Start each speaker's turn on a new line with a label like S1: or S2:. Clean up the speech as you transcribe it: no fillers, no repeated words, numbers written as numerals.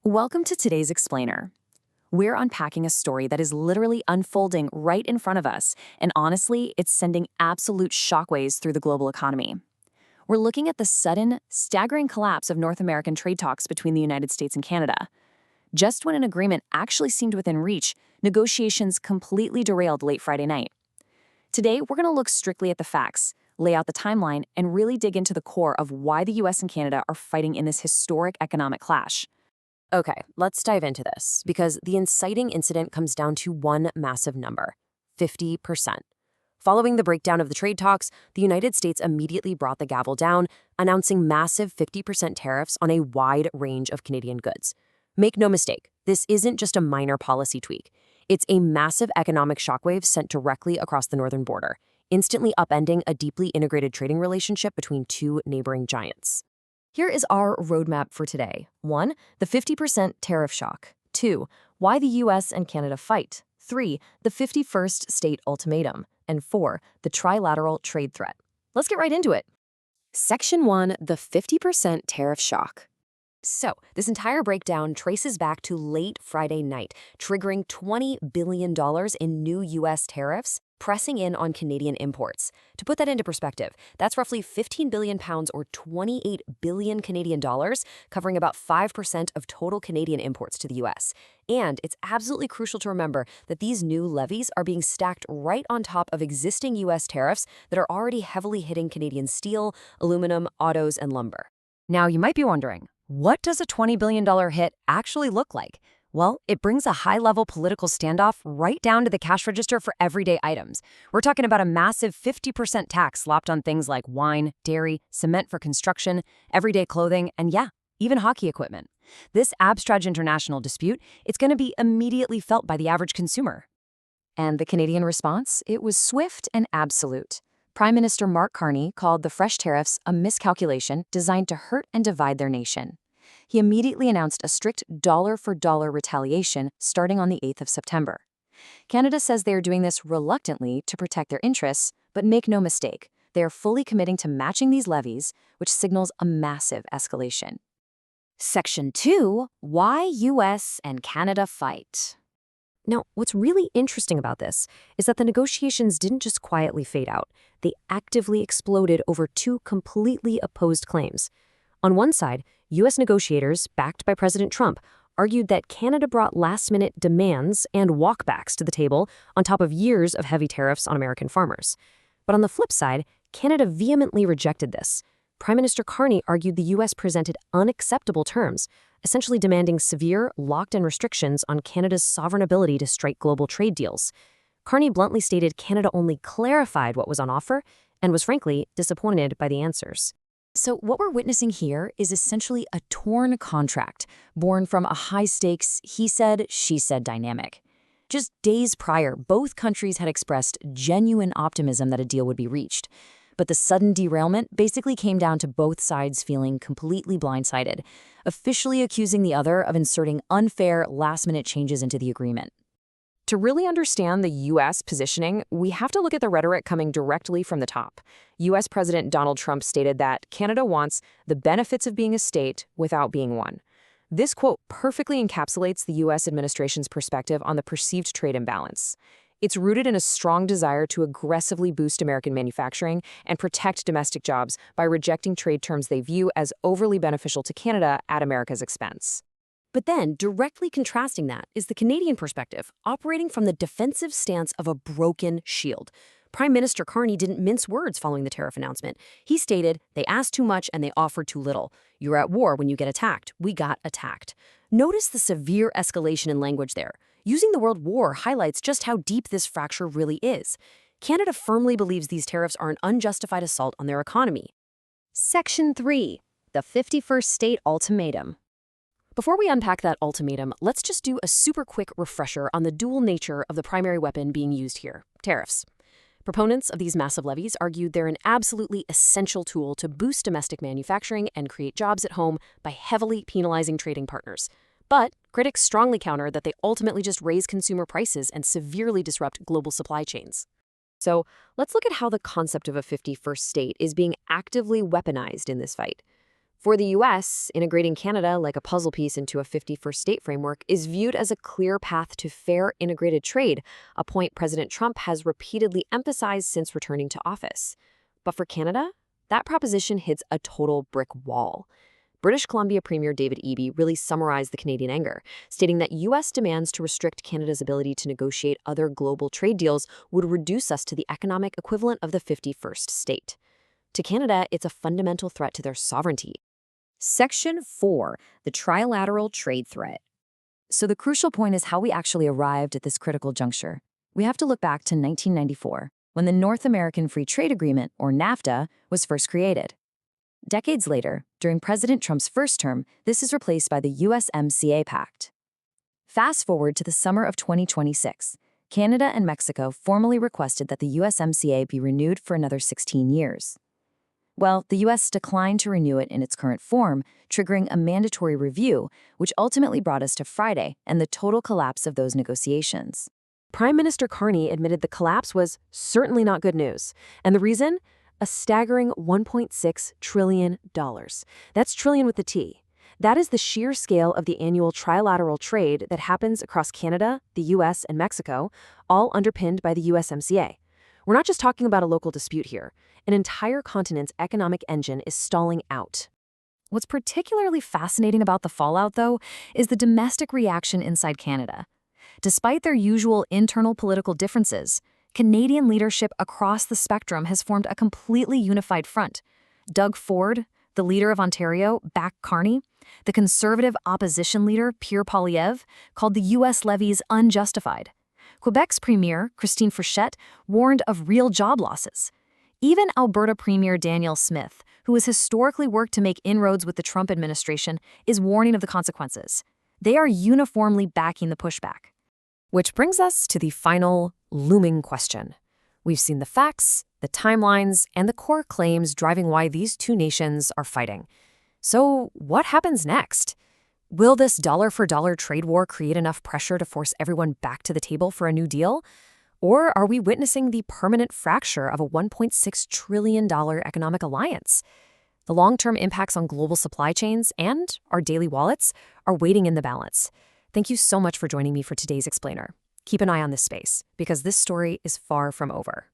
S1: Welcome to today's Explainer. We're unpacking a story that is literally unfolding right in front of us, and honestly, it's sending absolute shockwaves through the global economy. We're looking at the sudden, staggering collapse of North American trade talks between the United States and Canada. Just when an agreement actually seemed within reach, negotiations completely derailed late Friday night. Today, we're going to look strictly at the facts, lay out the timeline, and really dig into the core of why the US and Canada are fighting in this historic economic clash.
S2: Okay, let's dive into this, because the inciting incident comes down to one massive number: 50%. Following the breakdown of the trade talks, the United States immediately brought the gavel down, announcing massive 50% tariffs on a wide range of Canadian goods. Make no mistake, this isn't just a minor policy tweak. It's a massive economic shockwave sent directly across the northern border, instantly upending a deeply integrated trading relationship between two neighboring giants. Here is our roadmap for today. 1. The 50% tariff shock. 2. Why the US and Canada fight. 3. The 51st state ultimatum. And 4. The trilateral trade threat. Let's get right into it. Section 1. The 50% tariff shock. So, this entire breakdown traces back to late Friday night, triggering $20 billion in new U.S. tariffs, pressing in on Canadian imports. To put that into perspective, that's roughly 15 billion pounds or 28 billion Canadian dollars, covering about 5% of total Canadian imports to the U.S. And it's absolutely crucial to remember that these new levies are being stacked right on top of existing U.S. tariffs that are already heavily hitting Canadian steel, aluminum, autos, and lumber. Now, you might be wondering, what does a $20 billion hit actually look like? Well, it brings a high-level political standoff right down to the cash register for everyday items. We're talking about a massive 50% tax slapped on things like wine, dairy, cement for construction, everyday clothing, and yeah, even hockey equipment. This abstract international dispute, it's going to be immediately felt by the average consumer. And the Canadian response? It was swift and absolute. Prime Minister Mark Carney called the fresh tariffs a miscalculation designed to hurt and divide their nation. He immediately announced a strict dollar-for-dollar retaliation starting on the 8th of September. Canada says they are doing this reluctantly to protect their interests, but make no mistake, they are fully committing to matching these levies, which signals a massive escalation. Section 2. Why US and Canada fight. Now, what's really interesting about this is that the negotiations didn't just quietly fade out. They actively exploded over two completely opposed claims. On one side, U.S. negotiators, backed by President Trump, argued that Canada brought last-minute demands and walkbacks to the table on top of years of heavy tariffs on American farmers. But on the flip side, Canada vehemently rejected this. Prime Minister Carney argued the U.S. presented unacceptable terms, essentially demanding severe, locked-in restrictions on Canada's sovereign ability to strike global trade deals. Carney bluntly stated Canada only clarified what was on offer and was frankly disappointed by the answers. So what we're witnessing here is essentially a torn contract, born from a high-stakes he said, she said dynamic. Just days prior, both countries had expressed genuine optimism that a deal would be reached. But the sudden derailment basically came down to both sides feeling completely blindsided, officially accusing the other of inserting unfair, last-minute changes into the agreement. To really understand the U.S. positioning, we have to look at the rhetoric coming directly from the top. U.S. President Donald Trump stated that Canada wants the benefits of being a state without being one. This quote perfectly encapsulates the U.S. administration's perspective on the perceived trade imbalance. It's rooted in a strong desire to aggressively boost American manufacturing and protect domestic jobs by rejecting trade terms they view as overly beneficial to Canada at America's expense. But then, directly contrasting that is the Canadian perspective, operating from the defensive stance of a broken shield. Prime Minister Carney didn't mince words following the tariff announcement. He stated, "They asked too much and they offered too little. You're at war when you get attacked. We got attacked." Notice the severe escalation in language there. Using the word war highlights just how deep this fracture really is. Canada firmly believes these tariffs are an unjustified assault on their economy. Section 3. The 51st State Ultimatum. Before we unpack that ultimatum, let's just do a super quick refresher on the dual nature of the primary weapon being used here: tariffs. Proponents of these massive levies argued they're an absolutely essential tool to boost domestic manufacturing and create jobs at home by heavily penalizing trading partners. But critics strongly counter that they ultimately just raise consumer prices and severely disrupt global supply chains. So let's look at how the concept of a 51st state is being actively weaponized in this fight. For the US, integrating Canada like a puzzle piece into a 51st state framework is viewed as a clear path to fair integrated trade, a point President Trump has repeatedly emphasized since returning to office. But for Canada, that proposition hits a total brick wall. British Columbia Premier David Eby really summarized the Canadian anger, stating that U.S. demands to restrict Canada's ability to negotiate other global trade deals would reduce us to the economic equivalent of the 51st state. To Canada, it's a fundamental threat to their sovereignty.
S1: Section 4, the trilateral trade threat. So the crucial point is how we actually arrived at this critical juncture. We have to look back to 1994, when the North American Free Trade Agreement, or NAFTA, was first created. Decades later, during President Trump's first term, this is replaced by the USMCA Pact. Fast forward to the summer of 2026. Canada and Mexico formally requested that the USMCA be renewed for another 16 years. Well, the U.S. declined to renew it in its current form, triggering a mandatory review, which ultimately brought us to Friday and the total collapse of those negotiations.
S2: Prime Minister Carney admitted the collapse was certainly not good news. And the reason? A staggering $1.6 trillion. That's trillion with a T. That is the sheer scale of the annual trilateral trade that happens across Canada, the U.S., and Mexico, all underpinned by the USMCA. We're not just talking about a local dispute here. An entire continent's economic engine is stalling out.
S1: What's particularly fascinating about the fallout, though, is the domestic reaction inside Canada. Despite their usual internal political differences, Canadian leadership across the spectrum has formed a completely unified front. Doug Ford, the leader of Ontario, backed Carney. The conservative opposition leader, Pierre Poilievre, called the U.S. levies unjustified. Quebec's premier, Christine Fréchette, warned of real job losses. Even Alberta Premier Danielle Smith, who has historically worked to make inroads with the Trump administration, is warning of the consequences. They are uniformly backing the pushback.
S2: Which brings us to the final, looming question. We've seen the facts, the timelines, and the core claims driving why these two nations are fighting. So what happens next? Will this dollar-for-dollar trade war create enough pressure to force everyone back to the table for a new deal? Or are we witnessing the permanent fracture of a $1.6 trillion economic alliance? The long-term impacts on global supply chains and our daily wallets are waiting in the balance. Thank you so much for joining me for today's Explainer. Keep an eye on this space, because this story is far from over.